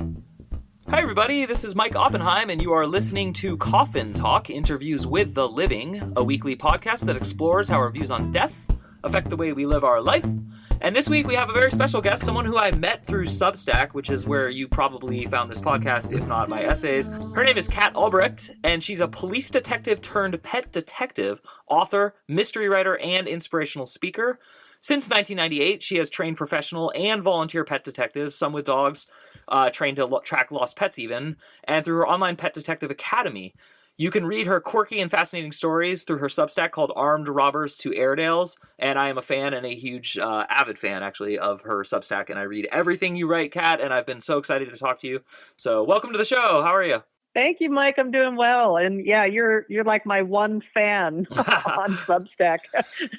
Hi everybody, this is Mike Oppenheim, and you are listening to Coffin Talk, Interviews with the Living, a weekly podcast that explores how our views on death affect the way we live our life. And this week we have a very special guest, someone who I met through Substack, which is where you probably found this podcast, if not my essays. Her name is Kat Albrecht, and she's a police detective turned pet detective, author, mystery writer, and inspirational speaker. Since 1998, she has trained professional and volunteer pet detectives, some with dogs, trained to track lost pets even, and through her online Pet Detective Academy. You can read her quirky and fascinating stories through her Substack called Armed Robbers to Airedales, and I am a fan and a huge avid fan, actually, of her Substack, and I read everything you write, Kat, and I've been so excited to talk to you. So welcome to the show. How are you? Thank you, Mike. I'm doing well. And yeah, you're like my one fan on Substack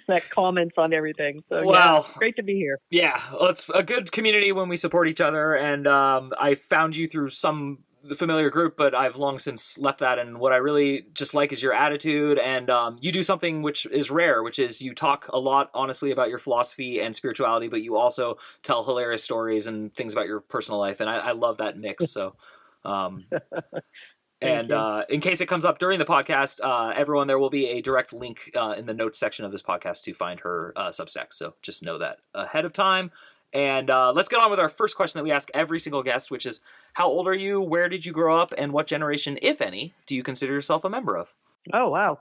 that comments on everything. So well, yeah, great to be here. Yeah, well, it's a good community when we support each other. And I found you through some familiar group, but I've long since left that. And what I really just like is your attitude. And you do something which is rare, which is you talk a lot, honestly, about your philosophy and spirituality, but you also tell hilarious stories and things about your personal life. And I love that mix. So... And in case it comes up during the podcast, everyone, there will be a direct link in the notes section of this podcast to find her Substack. So just know that ahead of time. And let's get on with our first question that we ask every single guest, which is, how old are you? Where did you grow up? And what generation, if any, do you consider yourself a member of? Oh, wow.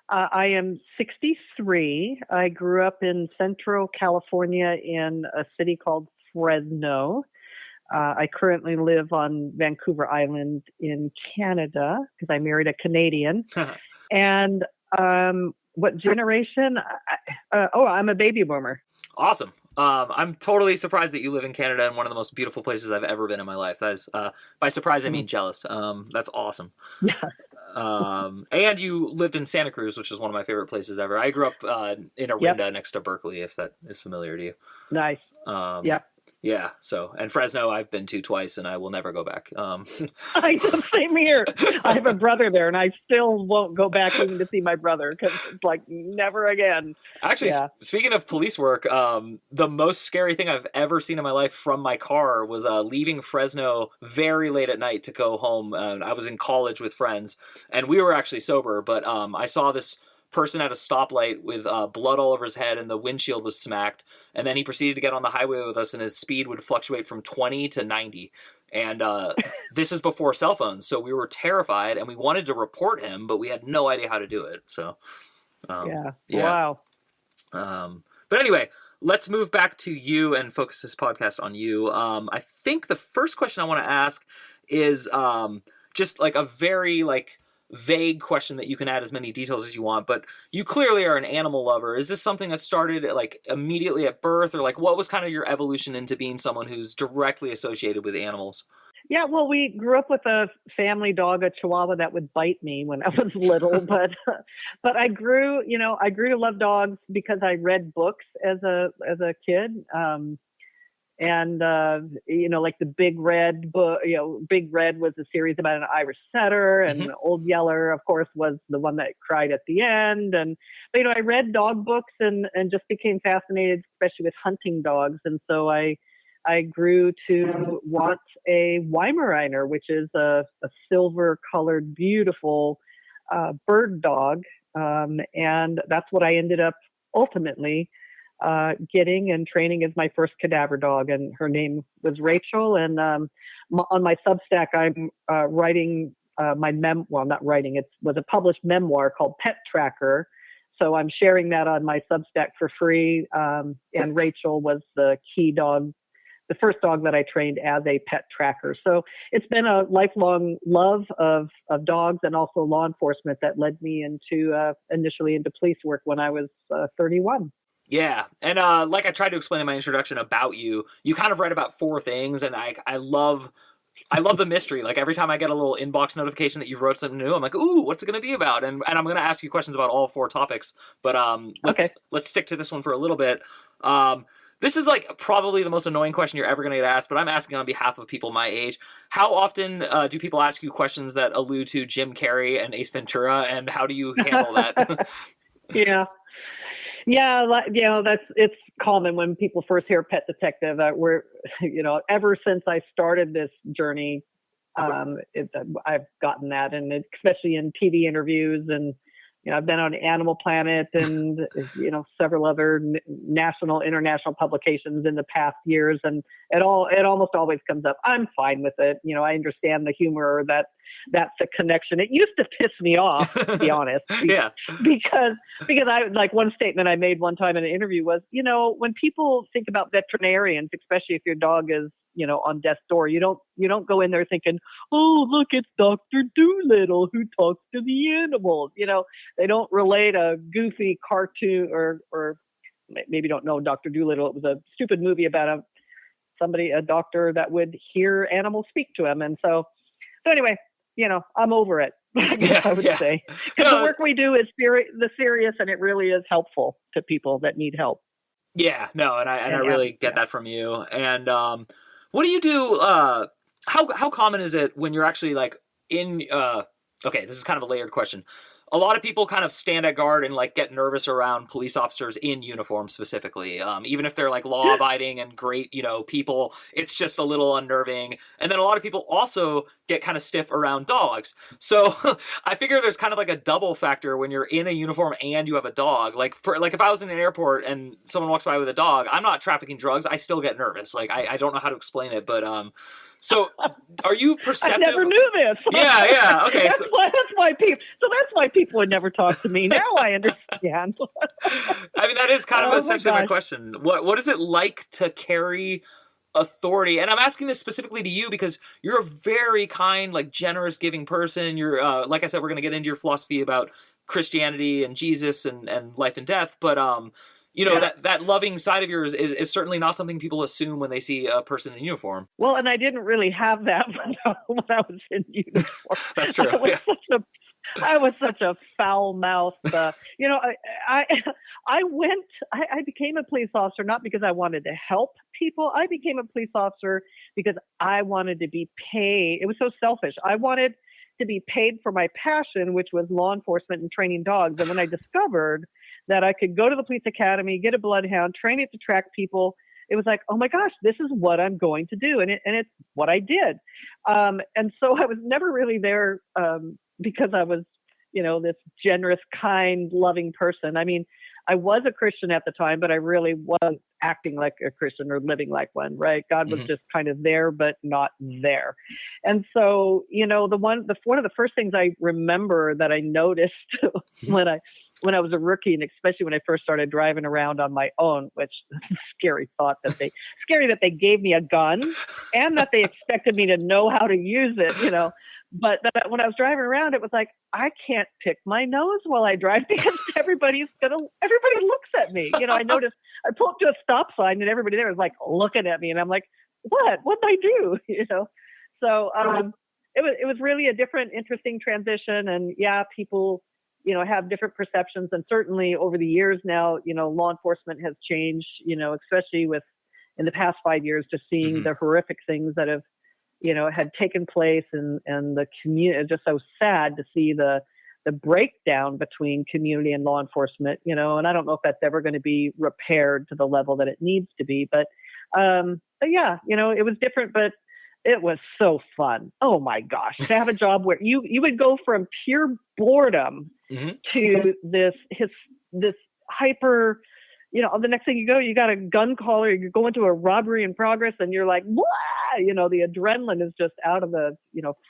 I am 63. I grew up in Central California in a city called Fresno. I currently live on Vancouver Island in Canada because I married a Canadian. And what generation? I'm a baby boomer. Awesome. I'm totally surprised that you live in Canada and one of the most beautiful places I've ever been in my life. That is, by surprise, I mean jealous. That's awesome. Yeah. And you lived in Santa Cruz, which is one of my favorite places ever. I grew up in Orinda next to Berkeley, if that is familiar to you. Nice. Yep. Yeah. So, and Fresno, I've been to twice, and I will never go back. I just same here. I have a brother there, and I still won't go back even to see my brother because it's like never again. Actually, speaking of police work, the most scary thing I've ever seen in my life from my car was leaving Fresno very late at night to go home. I was in college with friends, and we were actually sober, but I saw this person at a stoplight with blood all over his head and the windshield was smacked, and then he proceeded to get on the highway with us, and his speed would fluctuate from 20 to 90, and this is before cell phones, so we were terrified and we wanted to report him, but we had no idea how to do it. So wow. But anyway, let's move back to you and focus this podcast on you. I think the first question I want to ask is just like a very vague question that you can add as many details as you want, but you clearly are an animal lover. Is this something that started immediately at birth, or what was kind of your evolution into being someone who's directly associated with animals? Yeah, well, we grew up with a family dog, a Chihuahua that would bite me when I was little, but I grew to love dogs because I read books as a kid. And, like the Big Red book, Big Red was a series about an Irish setter, and Old Yeller, of course, was the one that cried at the end. But I read dog books and just became fascinated, especially with hunting dogs. And so I grew to want a Weimaraner, which is a silver colored, beautiful bird dog. And that's what I ended up ultimately getting and training as my first cadaver dog, and her name was Rachel. And on my Substack, I'm writing it was a published memoir called Pet Tracker. So I'm sharing that on my Substack for free. And Rachel was the key dog, the first dog that I trained as a pet tracker. So it's been a lifelong love of dogs and also law enforcement that led me initially into police work when I was 31. Yeah. And like I tried to explain in my introduction about you kind of write about four things, and I love the mystery. Like every time I get a little inbox notification that you wrote something new, I'm like, ooh, what's it going to be about? And I'm going to ask you questions about all four topics, but let's stick to this one for a little bit. This is probably the most annoying question you're ever going to get asked, but I'm asking on behalf of people my age. How often do people ask you questions that allude to Jim Carrey and Ace Ventura, and how do you handle that? Yeah. Yeah, common when people first hear pet detective. We're, ever since I started this journey, I've gotten that, and especially in TV interviews, and I've been on Animal Planet and several other national, international publications in the past years, and it almost always comes up. I'm fine with it. I understand the humor, that's a connection. It used to piss me off, to be honest. Yeah. Because I, like, one statement I made one time in an interview was, when people think about veterinarians, especially if your dog is, on death's door, you don't go in there thinking, oh, look, it's Dr. Doolittle who talks to the animals. They don't relate a goofy cartoon or maybe don't know Dr. Doolittle. It was a stupid movie about a doctor that would hear animals speak to him. And so anyway, I'm over it, I guess I would say. Because the work we do is serious, and it really is helpful to people that need help. Yeah, no, and I really get that from you. And what do you do? How common is it when you're actually like in? Okay, this is kind of a layered question. A lot of people kind of stand at guard and like get nervous around police officers in uniform specifically. Even if they're like law abiding and great, people, it's just a little unnerving. And then a lot of people also get kind of stiff around dogs. So I figure there's kind of like a double factor when you're in a uniform and you have a dog. Like if I was in an airport and someone walks by with a dog, I'm not trafficking drugs. I still get nervous. Like I don't know how to explain it, but so are you perceptive? I never knew this. Yeah. Okay. That's why people would never talk to me. Now I understand. I mean, that is kind of essentially my question. What is it like to carry authority? And I'm asking this specifically to you because you're a very kind, like generous, giving person. You're, like I said, we're going to get into your philosophy about Christianity and Jesus and life and death. But, that loving side of yours is certainly not something people assume when they see a person in uniform. Well, and I didn't really have that when I was in uniform. That's true. I was such a foul mouthed, I became a police officer not because I wanted to help people. I became a police officer because I wanted to be paid. It was so selfish. I wanted to be paid for my passion, which was law enforcement and training dogs. And when I discovered that I could go to the police academy, get a bloodhound, train it to track people, it was like, oh my gosh, this is what I'm going to do. And it's what I did. And so I was never really there because I was, this generous, kind, loving person. I mean, I was a Christian at the time, but I really wasn't acting like a Christian or living like one, right? God was just kind of there, but not there. And so, one of the first things I remember that I noticed when I was a rookie, and especially when I first started driving around on my own, which scary that they gave me a gun and that they expected me to know how to use it, But when I was driving around, it was like, I can't pick my nose while I drive because everybody looks at me. I noticed I pulled up to a stop sign and everybody there was like looking at me, and I'm like, what'd I do? So it was really a different, interesting transition. And yeah, people, have different perceptions. And certainly over the years now, law enforcement has changed, especially in the past 5 years, just seeing the horrific things that have, had taken place, and the community. Just so sad to see the breakdown between community and law enforcement, and I don't know if that's ever going to be repaired to the level that it needs to be, but yeah, it was different, but it was so fun. Oh my gosh, to have a job where you would go from pure boredom to this hyper, the next thing you got a gun call, or you're going to a robbery in progress, and you're like, what? The adrenaline is just out of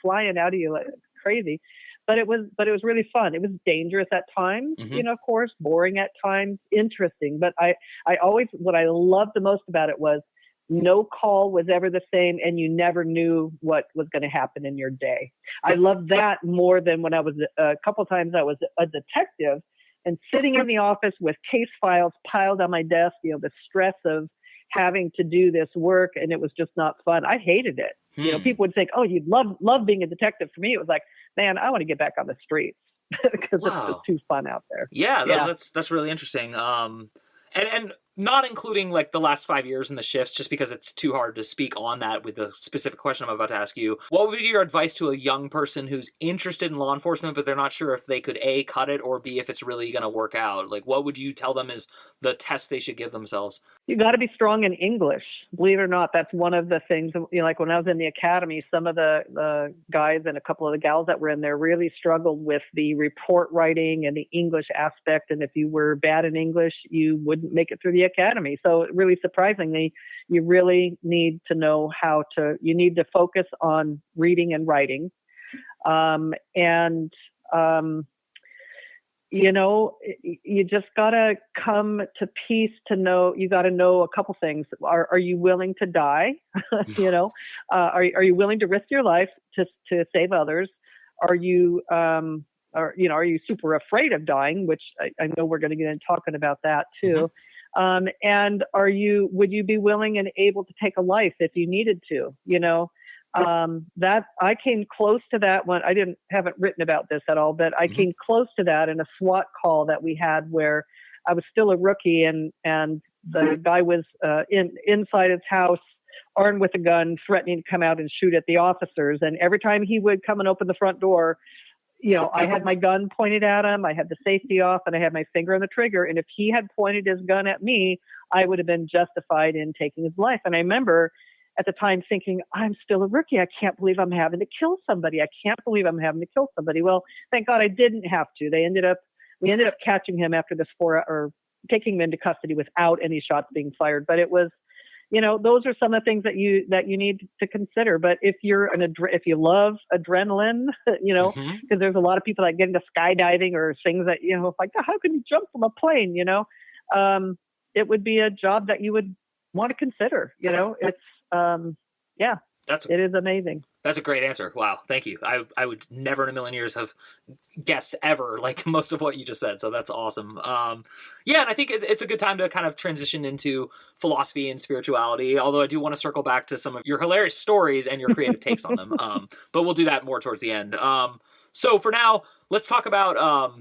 flying out of you like crazy. But it was really fun. It was dangerous at times, of course, boring at times, interesting. But what I loved the most about it was no call was ever the same, and you never knew what was going to happen in your day. I loved that more than when I was a couple times I was a detective and sitting in the office with case files piled on my desk, the stress of having to do this work, and it was just not fun. I hated it. People would think, oh, you'd love being a detective. For me, it was like, man, I want to get back on the streets because it's just too fun out there. Yeah. That's really interesting. And not including like the last 5 years and the shifts, just because it's too hard to speak on that with the specific question I'm about to ask you, what would be your advice to a young person who's interested in law enforcement, but they're not sure if they could A, cut it, or B, if it's really going to work out? Like, what would you tell them is the test they should give themselves? You got to be strong in English. Believe it or not, that's one of the things, like when I was in the academy, some of the guys and a couple of the gals that were in there really struggled with the report writing and the English aspect. And if you were bad in English, you wouldn't make it through the academy. So really surprisingly, you really need to know you need to focus on reading and writing. You just got to come to peace to know, you got to know a couple things. Are you willing to die? Are you willing to risk your life to save others? Are you super afraid of dying, which I know we're going to get into talking about that too. Mm-hmm. And would you be willing and able to take a life if you needed to, that I came close to that one. I haven't written about this at all, but I came close to that in a SWAT call that we had where I was still a rookie and the guy was inside his house, armed with a gun, threatening to come out and shoot at the officers. And every time he would come and open the front door, I had my gun pointed at him, I had the safety off, and I had my finger on the trigger. And if he had pointed his gun at me, I would have been justified in taking his life. And I remember at the time thinking, I'm still a rookie. I can't believe I'm having to kill somebody. I can't believe I'm having to kill somebody. Well, thank God I didn't have to. We ended up catching him after this or taking him into custody without any shots being fired. But it was, those are some of the things that you need to consider. But if if you love adrenaline, because there's a lot of people that get into skydiving or things that, like, how can you jump from a plane? It would be a job that you would want to consider, it's, it is amazing. That's a great answer. Wow. Thank you. I would never in a million years have guessed ever like most of what you just said. So that's awesome. And I think it's a good time to kind of transition into philosophy and spirituality. Although I do want to circle back to some of your hilarious stories and your creative takes on them. But we'll do that more towards the end. So for now, let's talk about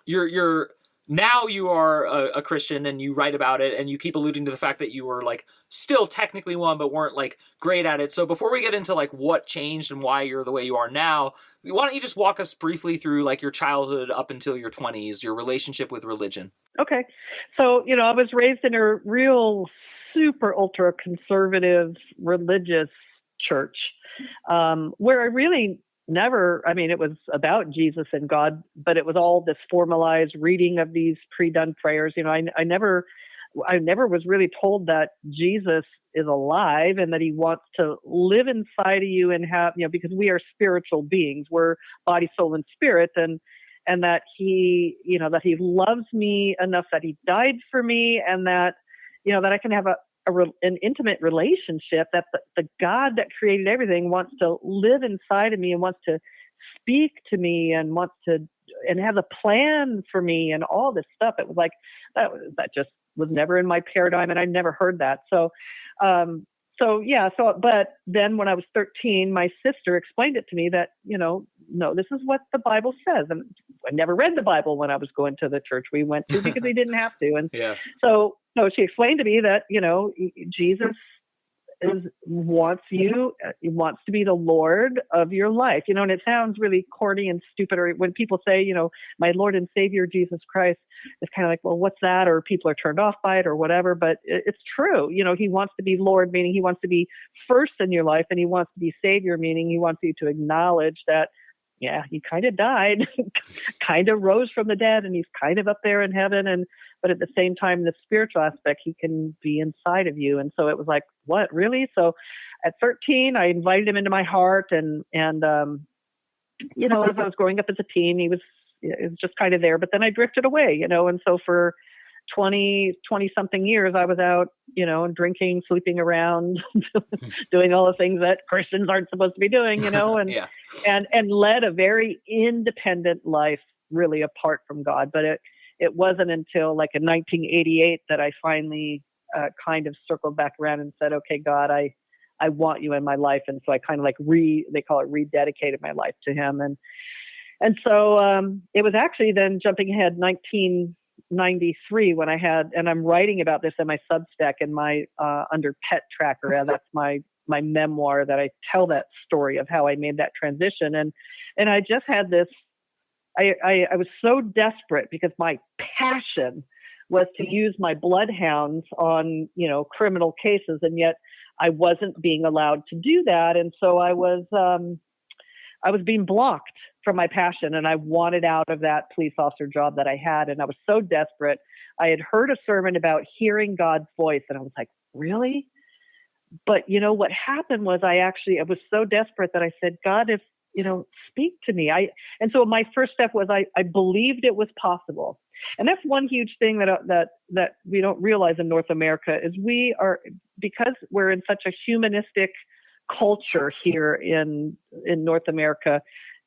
your now you are a Christian and you write about it and you keep alluding to the fact that you were like still technically one, but weren't like great at it. So before we get into like what changed and why you're the way you are now, why don't you just walk us briefly through like your childhood up until your 20s, your relationship with religion? Okay. So, I was raised in a real super ultra conservative religious church, where I really it was about Jesus and God, but it was all this formalized reading of these pre-done prayers. I never was really told that Jesus is alive and that he wants to live inside of you and have, because we are spiritual beings, we're body, soul, and spirit. And that he loves me enough that he died for me and that, that I can have an intimate relationship, that the God that created everything wants to live inside of me and wants to speak to me and has a plan for me and all this stuff. It was like, that just was never in my paradigm and I never heard that. But then when I was 13, my sister explained it to me that, no, this is what the Bible says. And I never read the Bible when I was going to the church we went to because we didn't have to. And so she explained to me that, Jesus wants to be the Lord of your life, and it sounds really corny and stupid. Or when people say, my Lord and Savior, Jesus Christ, it's kind of like, well, what's that? Or people are turned off by it or whatever, but it's true. He wants to be Lord, meaning he wants to be first in your life, and he wants to be Savior, meaning he wants you to acknowledge that, he kind of died, kind of rose from the dead, and he's kind of up there in heaven. But at the same time, the spiritual aspect, he can be inside of you. And so it was like, what, really? So at 13, I invited him into my heart. And as I was growing up as a teen, he was just kind of there. But then I drifted away, and so for 20 something years, I was out, drinking, sleeping around, doing all the things that Christians aren't supposed to be doing, and led a very independent life, really apart from God. But it wasn't until like in 1988 that I finally kind of circled back around and said, okay, God, I want you in my life. And so I kind of like they call it rededicated my life to him. And so it was actually then jumping ahead 93 when I had, and I'm writing about this in my Substack and my under Pet Tracker. That's my memoir that I tell that story of how I made that transition. And I just had this, I was so desperate because my passion was to use my bloodhounds on, criminal cases. And yet I wasn't being allowed to do that. And so I was being blocked from my passion, and I wanted out of that police officer job that I had. And I was so desperate. I had heard a sermon about hearing God's voice, and I was like, really? But what happened was I was so desperate that I said, God, if, speak to me. And so my first step was I believed it was possible. And that's one huge thing that we don't realize in North America is because we're in such a humanistic culture here in North America,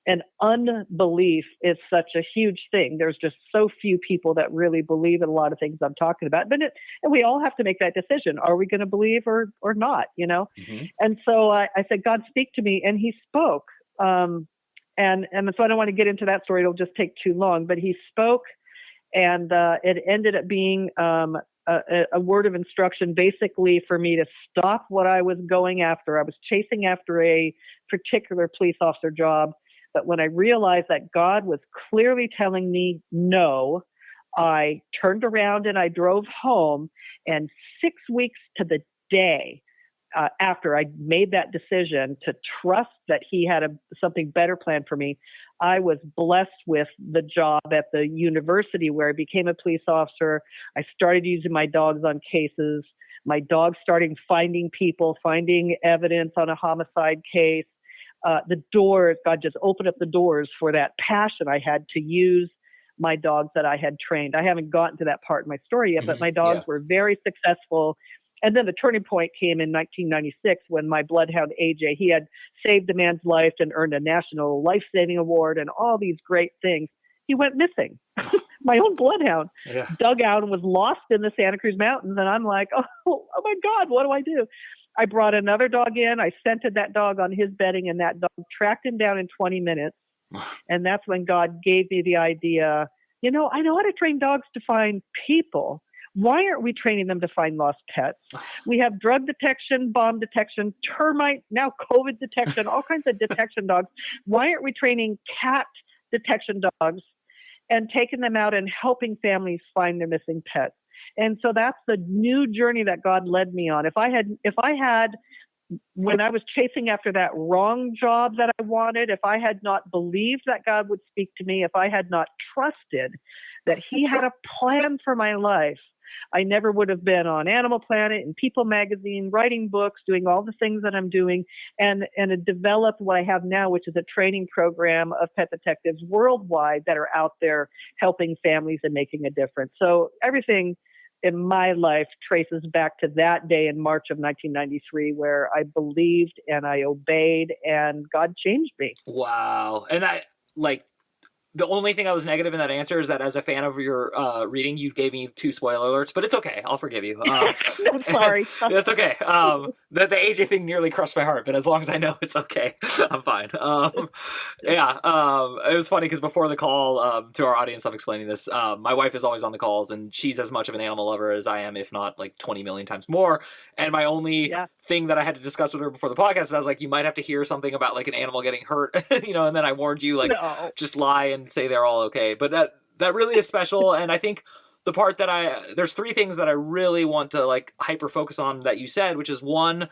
and unbelief is such a huge thing. There's just so few people that really believe in a lot of things I'm talking about. And we all have to make that decision. Are we going to believe or not, Mm-hmm. And so I said, God, speak to me. And he spoke. And so I don't want to get into that story. It'll just take too long, but he spoke, and it ended up being a word of instruction basically for me to stop what I was going after. I was chasing after a particular police officer job, but when I realized that God was clearly telling me no, I turned around and I drove home, and 6 weeks to the day after I made that decision to trust that he had something better planned for me, I was blessed with the job at the university where I became a police officer. I started using my dogs on cases. My dogs started finding evidence on a homicide case. The doors, God just opened up the doors for that passion I had to use my dogs that I had trained. I haven't gotten to that part in my story yet, but my dogs were very successful. And then the turning point came in 1996 when my bloodhound, AJ, he had saved a man's life and earned a national life-saving award and all these great things. He went missing. My own bloodhound dug out and was lost in the Santa Cruz Mountains. And I'm like, oh my God, what do I do? I brought another dog in. I scented that dog on his bedding, and that dog tracked him down in 20 minutes. And that's when God gave me the idea, I know how to train dogs to find people. Why aren't we training them to find lost pets? We have drug detection, bomb detection, termite, now COVID detection, all kinds of detection dogs. Why aren't we training cat detection dogs and taking them out and helping families find their missing pets? And so that's the new journey that God led me on. If I had, when I was chasing after that wrong job that I wanted, if I had not believed that God would speak to me, if I had not trusted that he had a plan for my life, I never would have been on Animal Planet and People Magazine, writing books, doing all the things that I'm doing, and it developed what I have now, which is a training program of pet detectives worldwide that are out there helping families and making a difference. So everything in my life traces back to that day in March of 1993 where I believed and I obeyed and God changed me. Wow. And the only thing I was negative in that answer is that as a fan of your reading, you gave me 2 spoiler alerts, but it's okay. I'll forgive you. I'm sorry. That's okay. The AJ thing nearly crushed my heart, but as long as I know it's okay, I'm fine. It was funny because before the call, to our audience, I'm explaining this. My wife is always on the calls, and she's as much of an animal lover as I am, if not like 20 million times more. And my only thing that I had to discuss with her before the podcast is I was like, you might have to hear something about like an animal getting hurt, and then I warned you, like, just lie and say they're all okay. But that really is special. And I think the part that there's 3 things that I really want to like hyper focus on that you said, which is 1,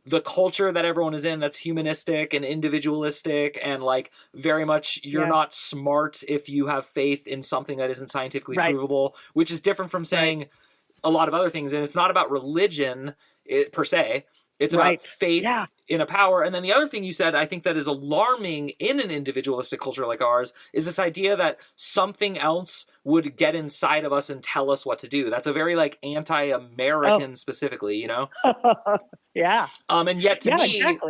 the culture that everyone is in that's humanistic and individualistic and like very much you're not smart if you have faith in something that isn't scientifically provable, which is different from saying a lot of other things. And it's not about religion per se. It's about faith in a power. And then the other thing you said, I think that is alarming in an individualistic culture like ours, is this idea that something else would get inside of us and tell us what to do. That's a very like anti-American specifically, and yet to me, and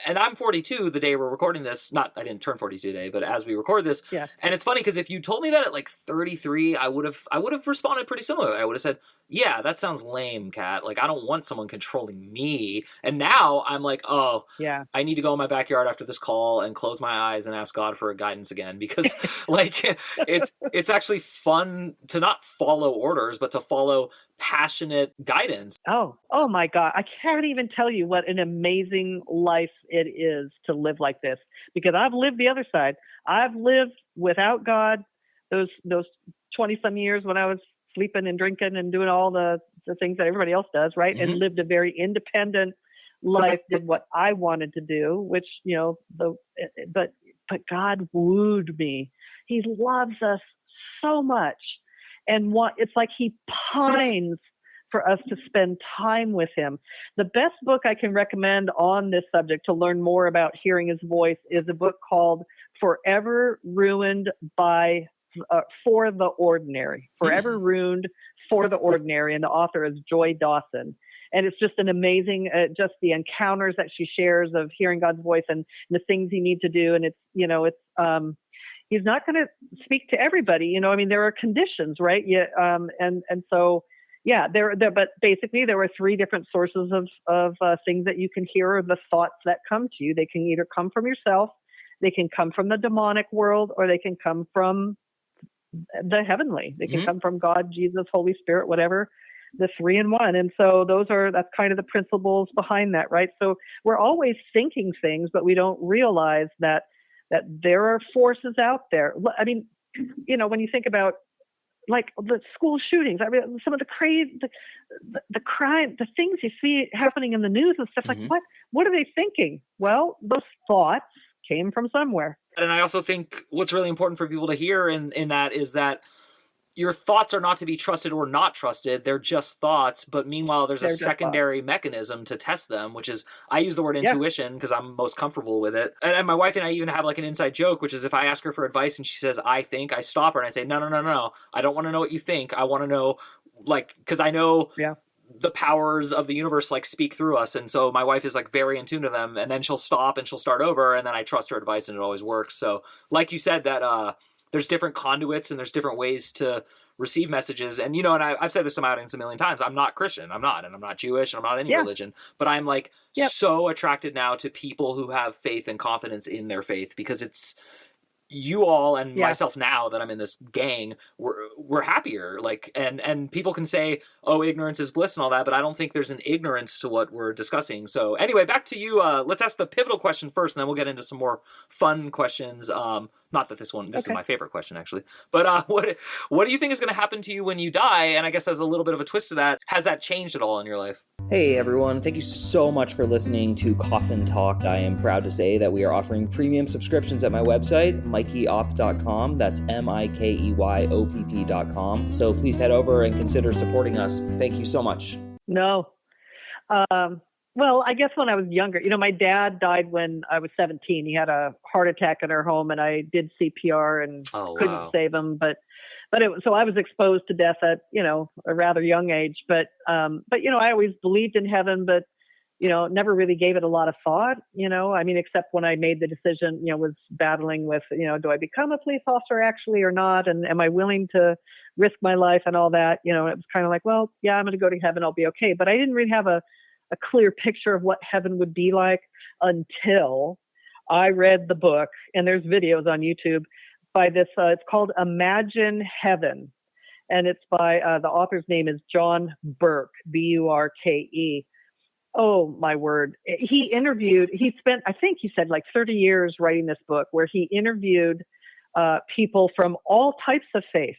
I'm 42 the day we're recording this. I didn't turn 42 today, but as we record this, and it's funny because if you told me that at like 33, I would have responded pretty similarly. I would have said, yeah, that sounds lame, Kat. Like, I don't want someone controlling me. And now I'm like, oh, Yeah. I need to go in my backyard after this call and close my eyes and ask God for guidance again, because like it's actually fun to not follow orders, but to follow passionate guidance. Oh my God. I can't even tell you what an amazing life it is to live like this, because I've lived the other side. I've lived without God those 20 some years when I was sleeping and drinking and doing all the things that everybody else does, right? And lived a very independent life, did what I wanted to do, which, but God wooed me. He loves us so much. And it's like he pines for us to spend time with him. The best book I can recommend on this subject to learn more about hearing his voice is a book called Forever Ruined for the Ordinary. Forever Ruined for the Ordinary. And the author is Joy Dawson. And it's just an amazing, just the encounters that she shares of hearing God's voice and the things you need to do. And he's not going to speak to everybody. There are conditions, right? Yeah. But basically there were three different sources of things that you can hear, or the thoughts that come to you. They can either come from yourself, they can come from the demonic world, or they can come from the heavenly. They can come from God, Jesus, Holy Spirit, whatever, the three in one. And so that's kind of the principles behind that, right? So we're always thinking things, but we don't realize that there are forces out there. I mean, when you think about like the school shootings, I mean, some of the crazy, the crime, the things you see happening in the news and stuff, like what are they thinking? Well, those thoughts came from somewhere. And I also think what's really important for people to hear in that is that your thoughts are not to be trusted or not trusted. They're just thoughts. But meanwhile, there's a secondary mechanism to test them, which is, I use the word intuition because I'm most comfortable with it. And my wife and I even have like an inside joke, which is if I ask her for advice and she says, I think, I stop her and I say, no. I don't want to know what you think. I want to know, because I know the powers of the universe speak through us. And so my wife is very in tune to them, and then she'll stop and she'll start over, and then I trust her advice and it always works. So like you said, that, there's different conduits and there's different ways to receive messages. And, and I've said this to my audience a million times. I'm not Christian. I'm not Jewish. And I'm not any religion, but I'm so attracted now to people who have faith and confidence in their faith, because it's you all and myself now that I'm in this gang, we're happier. And people can say, oh, ignorance is bliss and all that, but I don't think there's an ignorance to what we're discussing. So anyway, back to you. Let's ask the pivotal question first, and then we'll get into some more fun questions. Not that this is my favorite question actually, but what do you think is going to happen to you when you die? And I guess as a little bit of a twist to that, has that changed at all in your life? Hey everyone, thank you so much for listening to Coffin Talk. I am proud to say that we are offering premium subscriptions at my website, MikeyOpp.com. That's MIKEYOPP.com. So please head over and consider supporting us. Thank you so much. No. Well, I guess when I was younger, my dad died when I was 17. He had a heart attack in our home, and I did CPR and couldn't save him. So I was exposed to death at, a rather young age. But I always believed in heaven, but, never really gave it a lot of thought, except when I made the decision, was battling with, do I become a police officer actually or not? And am I willing to risk my life and all that? It was kind of like, well, yeah, I'm going to go to heaven. I'll be okay. But I didn't really have a clear picture of what heaven would be like until I read the book, and there's videos on YouTube by this, it's called Imagine Heaven. And it's by, the author's name is John Burke, Burke. Oh my word. He spent, I think he said 30 years writing this book, where he interviewed people from all types of faith.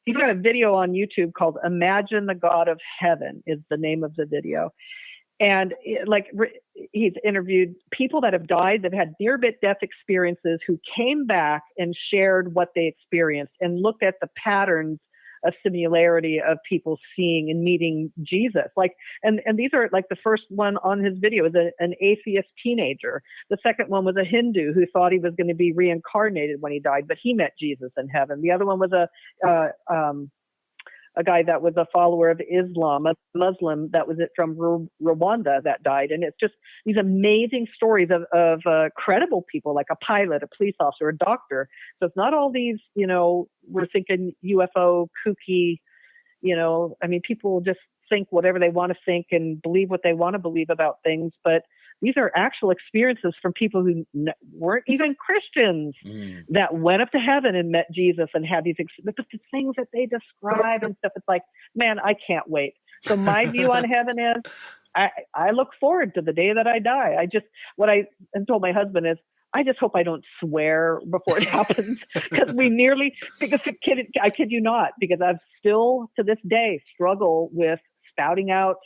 He's got a video on YouTube called Imagine the God of Heaven is the name of the video. And he's interviewed people that have died, that had near-death experiences, who came back and shared what they experienced and looked at the patterns of similarity of people seeing and meeting Jesus. And these are the first one on his video is an atheist teenager. The second one was a Hindu who thought he was going to be reincarnated when he died, but he met Jesus in heaven. The other one was a guy that was a follower of Islam, a Muslim that was from Rwanda that died. And it's just these amazing stories of credible people, like a pilot, a police officer, a doctor. So it's not all these, we're thinking UFO kooky, people just think whatever they want to think and believe what they want to believe about things. But these are actual experiences from people who weren't even Christians that went up to heaven and met Jesus and had these the things that they describe and stuff. It's like, man, I can't wait. So my view on heaven is, I look forward to the day that I die. What I told my husband is, I just hope I don't swear before it happens, because I kid you not, because I've still to this day struggle with spouting out,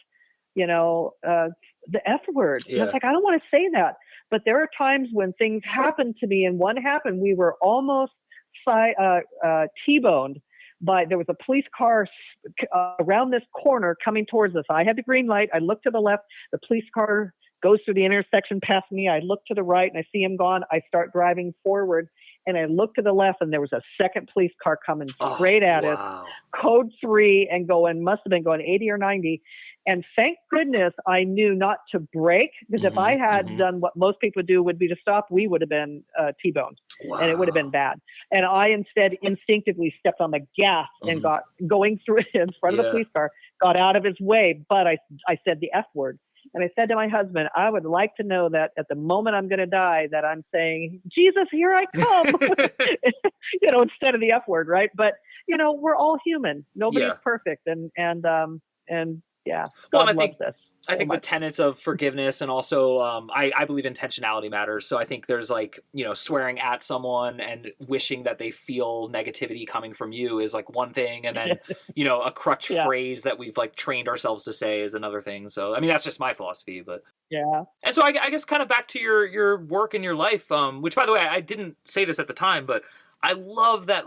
the F word. Yeah. And it's like, I don't want to say that, but there are times when things happen to me, and one happened. We were almost T-boned there was a police car around this corner coming towards us. I had the green light. I looked to the left. The police car goes through the intersection past me. I look to the right and I see him gone. I start driving forward and I look to the left, and there was a second police car coming straight at us, code 3, and must have been going 80 or 90. And thank goodness I knew not to brake, because if I had done what most people do, would be to stop, we would have been T-boned, and it would have been bad. And I instead instinctively stepped on the gas and got going through in front of the police car, got out of his way. But I said the F word. And I said to my husband, I would like to know that at the moment I'm going to die, that I'm saying, Jesus, here I come, instead of the F word. Right. But, we're all human. Nobody's perfect. And yeah, God loves us. I think the tenets of forgiveness, and also I believe intentionality matters. So I think there's swearing at someone and wishing that they feel negativity coming from you is like one thing. And then, a crutch phrase that we've trained ourselves to say is another thing. So, I mean, that's just my philosophy, but. Yeah. And so I guess kind of back to your work and your life, which, by the way, I didn't say this at the time, but I love that,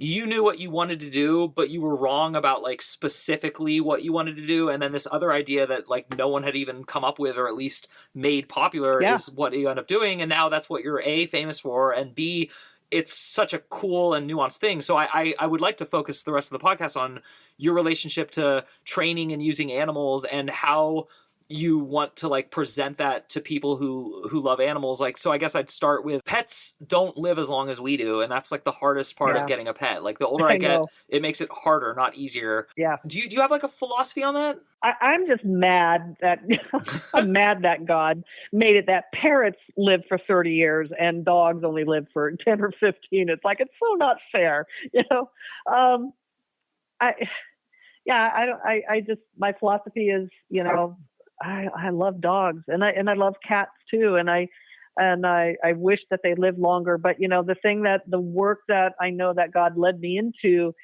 you knew what you wanted to do, but you were wrong about specifically what you wanted to do. And then this other idea that no one had even come up with, or at least made popular, is what you end up doing. And now that's what you're A, famous for, and B, it's such a cool and nuanced thing. So I would like to focus the rest of the podcast on your relationship to training and using animals, and how you want to present that to people who love animals. So I guess I'd start with, pets don't live as long as we do. And that's the hardest part of getting a pet. The older I get, it makes it harder, not easier. Yeah. Do you have a philosophy on that? I'm just mad that I'm mad that God made it that parrots live for 30 years and dogs only live for 10 or 15. It's it's so not fair, my philosophy is, I love dogs, and I love cats too. And I wish that they lived longer. But, the work that I know that God led me into,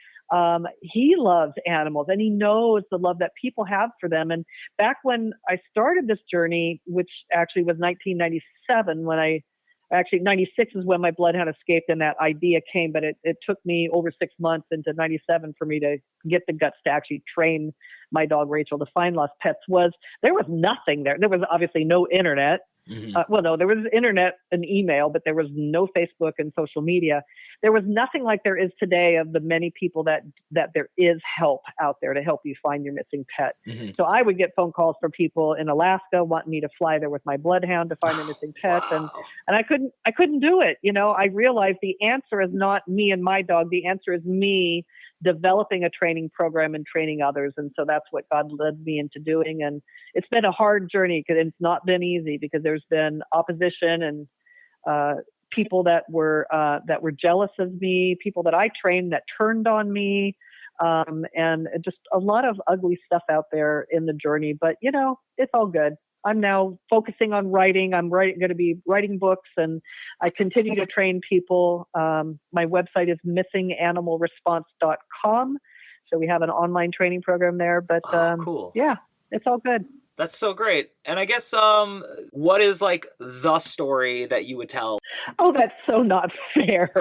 he loves animals, and he knows the love that people have for them. And back when I started this journey, which actually was 1997, 96 is when my bloodhound escaped and that idea came, but it took me over 6 months into 97 for me to get the guts to actually train my dog Rachel to find lost pets. There was nothing there. There was obviously no internet. No, there was internet and email, but there was no Facebook and social media. There was nothing like there is today of the many people that there is help out there to help you find your missing pet. So I would get phone calls from people in Alaska wanting me to fly there with my bloodhound to find their missing pet. And I couldn't do it. I realized the answer is not me and my dog. The answer is me developing a training program and training others. And so that's what God led me into doing. And it's been a hard journey, because it's not been easy, because there's been opposition and people that were jealous of me, people that I trained that turned on me, and just a lot of ugly stuff out there in the journey. But, it's all good. I'm now focusing on writing. I'm going to be writing books, and I continue to train people. My website is missinganimalresponse.com. So we have an online training program there. But cool. Yeah, it's all good. That's so great. And I guess what is the story that you would tell? Oh, that's so not fair.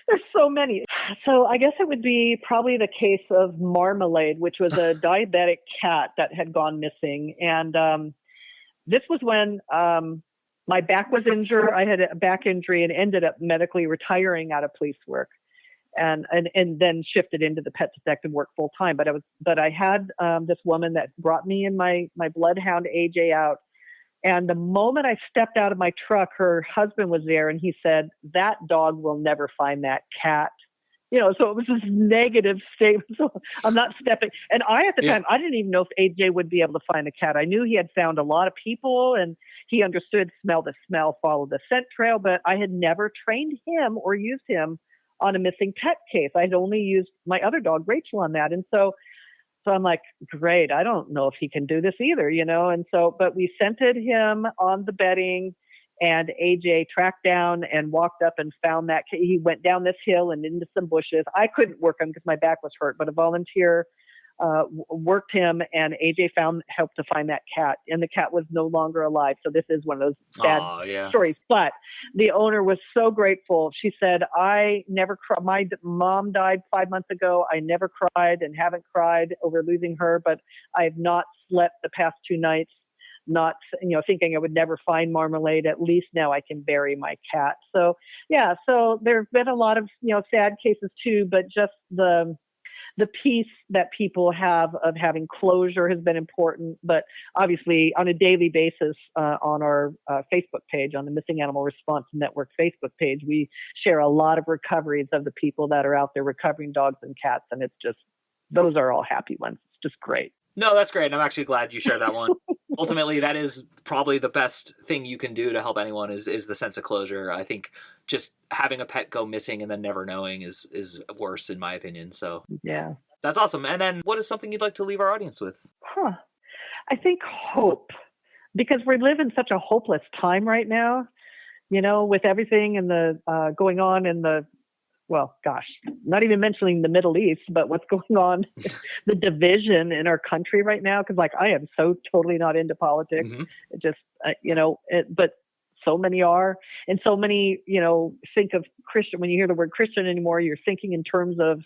There's so many. So I guess it would be probably the case of Marmalade, which was a diabetic cat that had gone missing. And this was when my back was injured. I had a back injury and ended up medically retiring out of police work, and then shifted into the pet detective work full time. But I had this woman that brought me and my bloodhound AJ out. And the moment I stepped out of my truck, her husband was there, and he said, "That dog will never find that cat. So it was this negative statement. So I'm not stepping. And at the time, I didn't even know if AJ would be able to find the cat. I knew he had found a lot of people and he understood smell the smell, follow the scent trail, but I had never trained him or used him on a missing pet case. I'd only used my other dog, Rachel, on that. And so I'm like, great, I don't know if he can do this either, And so, but we scented him on the bedding. And AJ tracked down and walked up and found that he went down this hill and into some bushes. I couldn't work him because my back was hurt, but a volunteer worked him, and AJ helped to find that cat, and the cat was no longer alive. So this is one of those sad stories. But the owner was so grateful. She said, "I never cried. My mom died 5 months ago. I never cried and haven't cried over losing her, but I have not slept the past 2 nights. Not, thinking I would never find Marmalade. At least now I can bury my cat." So, so there have been a lot of, sad cases too, but just the peace that people have of having closure has been important. But obviously on a daily basis on our Facebook page, on the Missing Animal Response Network Facebook page, we share a lot of recoveries of the people that are out there recovering dogs and cats. And it's just, those are all happy ones. It's just great. No, that's great. I'm actually glad you shared that one. Ultimately, that is probably the best thing you can do to help anyone is the sense of closure. I think just having a pet go missing and then never knowing is worse, in my opinion. So yeah, that's awesome. And then what is something you'd like to leave our audience with? I think hope, because we live in such a hopeless time right now, with everything and the going on in the, well, gosh, not even mentioning the Middle East, but what's going on, the division in our country right now. Cause I am so totally not into politics. Mm-hmm. It just, but so many are, and so many, think of Christian, when you hear the word Christian anymore, you're thinking in terms of,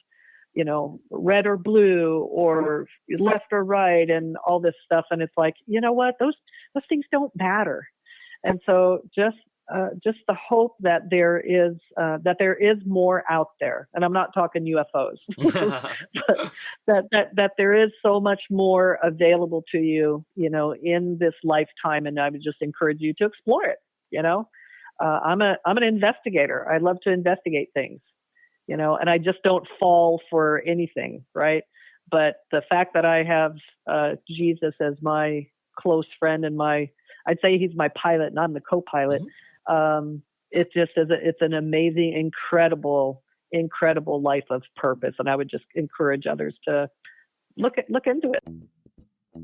red or blue or left or right and all this stuff. And it's like, you know what, those things don't matter. And so just the hope that there is more out there, and I'm not talking UFOs, but that there is so much more available to you, in this lifetime, and I would just encourage you to explore it. I'm an investigator. I love to investigate things, and I just don't fall for anything, right? But the fact that I have Jesus as my close friend and I'd say he's my pilot and I'm the co-pilot. Mm-hmm. It just is it's an amazing, incredible life of purpose. And I would just encourage others to look into it.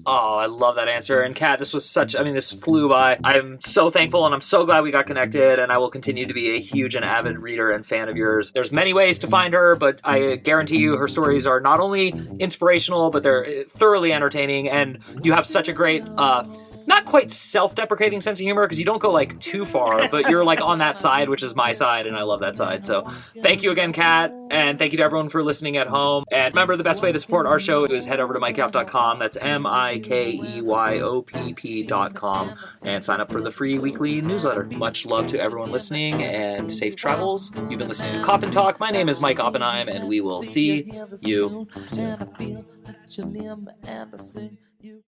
Oh, I love that answer. And Kat, this flew by. I'm so thankful and I'm so glad we got connected, and I will continue to be a huge and avid reader and fan of yours. There's many ways to find her, but I guarantee you her stories are not only inspirational, but they're thoroughly entertaining, and you have such a great, not quite self-deprecating sense of humor, because you don't go too far, but you're on that side, which is my side, and I love that side. So thank you again, Kat, and thank you to everyone for listening at home. And remember, the best way to support our show is head over to mikeyop.com. That's MIKEYOPP.com, and sign up for the free weekly newsletter. Much love to everyone listening, and safe travels. You've been listening to Coffin Talk. My name is Mike Oppenheim, and we will see you soon.